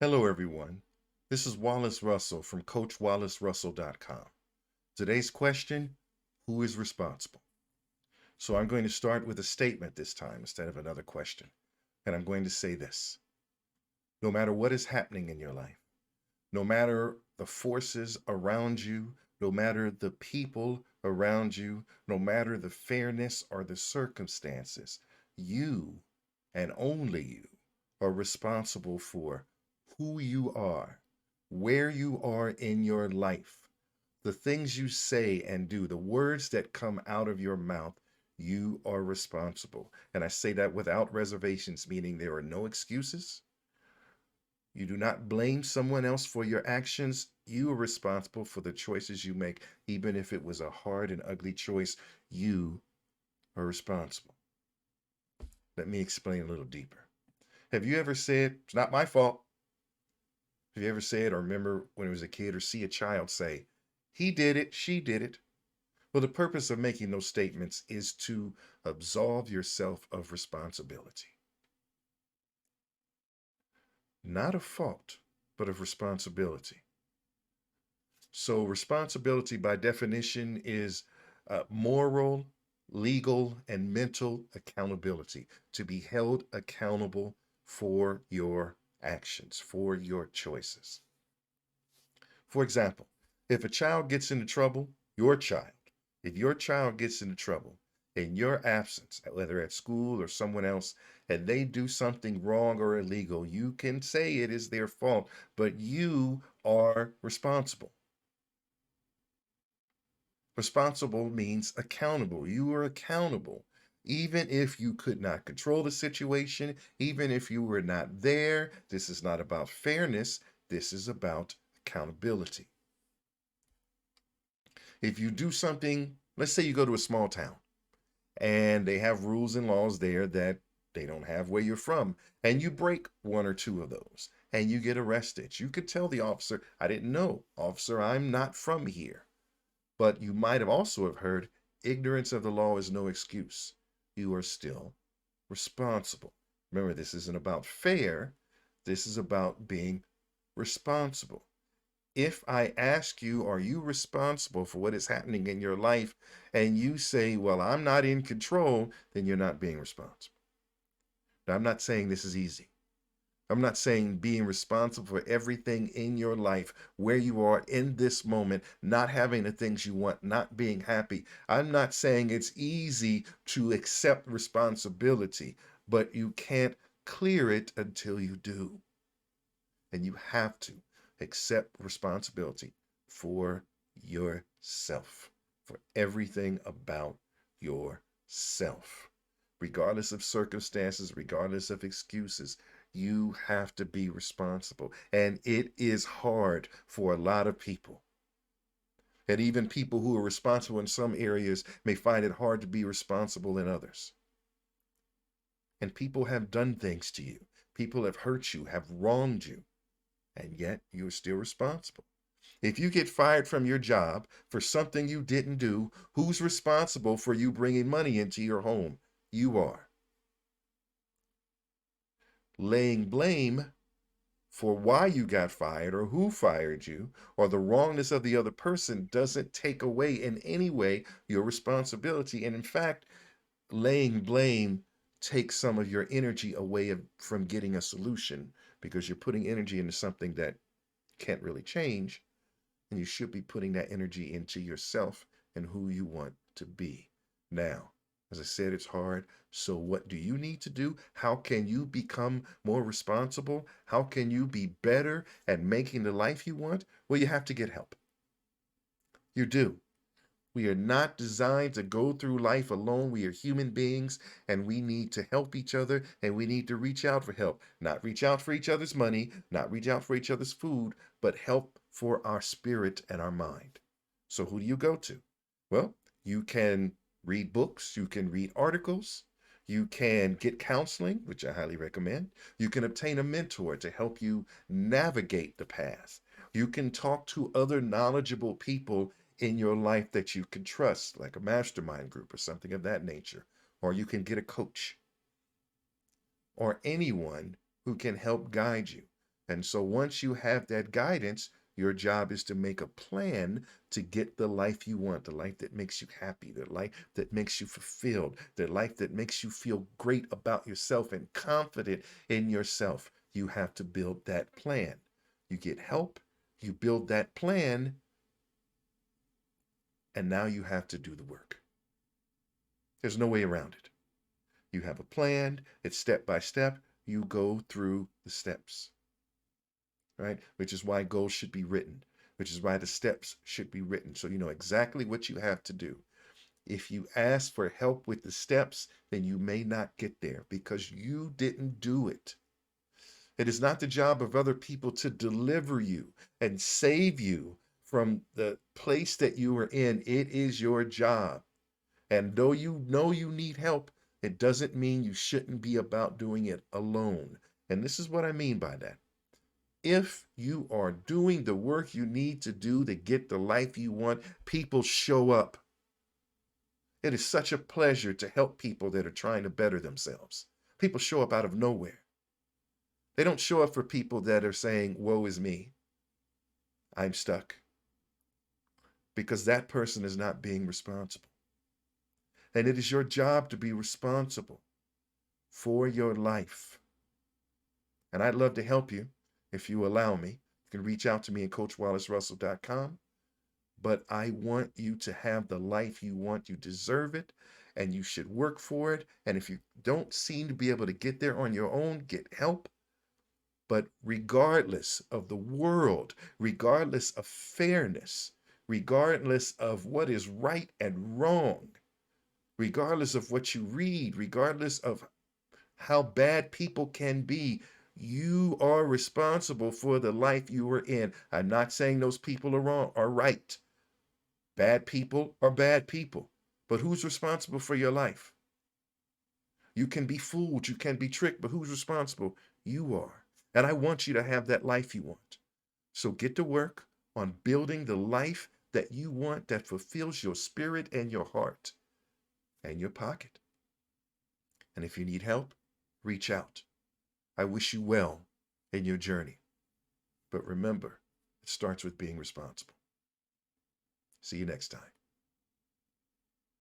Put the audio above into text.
Hello, everyone. This is Wallace Russell from CoachWallaceRussell.com. Today's question: who is responsible? So I'm going to start with a statement this time instead of another question. And I'm going to say this: no matter what is happening in your life, no matter the forces around you, no matter the people around you, no matter the fairness or the circumstances, you and only you are responsible for who you are, where you are in your life, the things you say and do, the words that come out of your mouth. You are responsible. And I say that without reservations, meaning there are no excuses. You do not blame someone else for your actions. You are responsible for the choices you make, even if it was a hard and ugly choice. You are responsible. Let me explain a little deeper. Have you ever said, "It's not my fault"? Have you ever said or remember when it was a kid or see a child say, "He did it, she did it"? Well, the purpose of making those statements is to absolve yourself of responsibility. Not of fault, but of responsibility. So, responsibility by definition is moral, legal, and mental accountability, to be held accountable for your actions, for your choices. For example, if a child gets into trouble, your child, if your child gets into trouble in your absence, whether at school or someone else, and they do something wrong or illegal, you can say it is their fault, but you are responsible. Responsible means accountable. You are accountable. Even if you could not control the situation, even if you were not there, this is not about fairness. This is about accountability. If you do something, let's say you go to a small town and they have rules and laws there that they don't have where you're from, and you break one or two of those and you get arrested. You could tell the officer, "I didn't know, officer, I'm not from here." But you might have also have heard, ignorance of the law is no excuse. You are still responsible. Remember, this isn't about fair. This is about being responsible. If I ask you, are you responsible for what is happening in your life? And you say, well, I'm not in control, then you're not being responsible. Now, I'm not saying this is easy. I'm not saying being responsible for everything in your life, where you are in this moment, not having the things you want, not being happy. I'm not saying it's easy to accept responsibility, but you can't clear it until you do. And you have to accept responsibility for yourself, for everything about yourself. Regardless of circumstances, regardless of excuses, you have to be responsible. And it is hard for a lot of people. And even people who are responsible in some areas may find it hard to be responsible in others. And people have done things to you. People have hurt you, have wronged you, and yet you're still responsible. If you get fired from your job for something you didn't do, who's responsible for you bringing money into your home? You are. Laying blame for why you got fired or who fired you or the wrongness of the other person doesn't take away in any way your responsibility. And in fact, laying blame takes some of your energy away from getting a solution, because you're putting energy into something that can't really change. And you should be putting that energy into yourself and who you want to be. Now, as I said, it's hard. So, what do you need to do? How can you become more responsible? How can you be better at making the life you want? Well, you have to get help. You do. We are not designed to go through life alone. We are human beings and we need to help each other, and we need to reach out for help. Not reach out for each other's money, not reach out for each other's food, but help for our spirit and our mind. So, who do you go to? Well, you can read books, you can read articles, you can get counseling, which I highly recommend. You can obtain a mentor to help you navigate the path. You can talk to other knowledgeable people in your life that you can trust, like a mastermind group or something of that nature. Or you can get a coach or anyone who can help guide you. And so once you have that guidance, your job is to make a plan to get the life you want, the life that makes you happy, the life that makes you fulfilled, the life that makes you feel great about yourself and confident in yourself. You have to build that plan. You get help, you build that plan, and now you have to do the work. There's no way around it. You have a plan, it's step by step, you go through the steps, right? Which is why goals should be written, which is why the steps should be written. So you know exactly what you have to do. If you ask for help with the steps, then you may not get there because you didn't do it. It is not the job of other people to deliver you and save you from the place that you are in. It is your job. And though you know you need help, it doesn't mean you shouldn't be about doing it alone. And this is what I mean by that. If you are doing the work you need to do to get the life you want, people show up. It is such a pleasure to help people that are trying to better themselves. People show up out of nowhere. They don't show up for people that are saying, woe is me, I'm stuck, because that person is not being responsible. And it is your job to be responsible for your life. And I'd love to help you if you allow me. You can reach out to me at coachwallacerussell.com. But I want you to have the life you want. You deserve it, and you should work for it. And if you don't seem to be able to get there on your own, get help. But regardless of the world, regardless of fairness, regardless of what is right and wrong, regardless of what you read, regardless of how bad people can be, you are responsible for the life you are in. I'm not saying those people are wrong or right. Bad people are bad people. But who's responsible for your life? You can be fooled, you can be tricked, but who's responsible? You are. And I want you to have that life you want. So get to work on building the life that you want that fulfills your spirit and your heart and your pocket. And if you need help, reach out. I wish you well in your journey. But remember, it starts with being responsible. See you next time.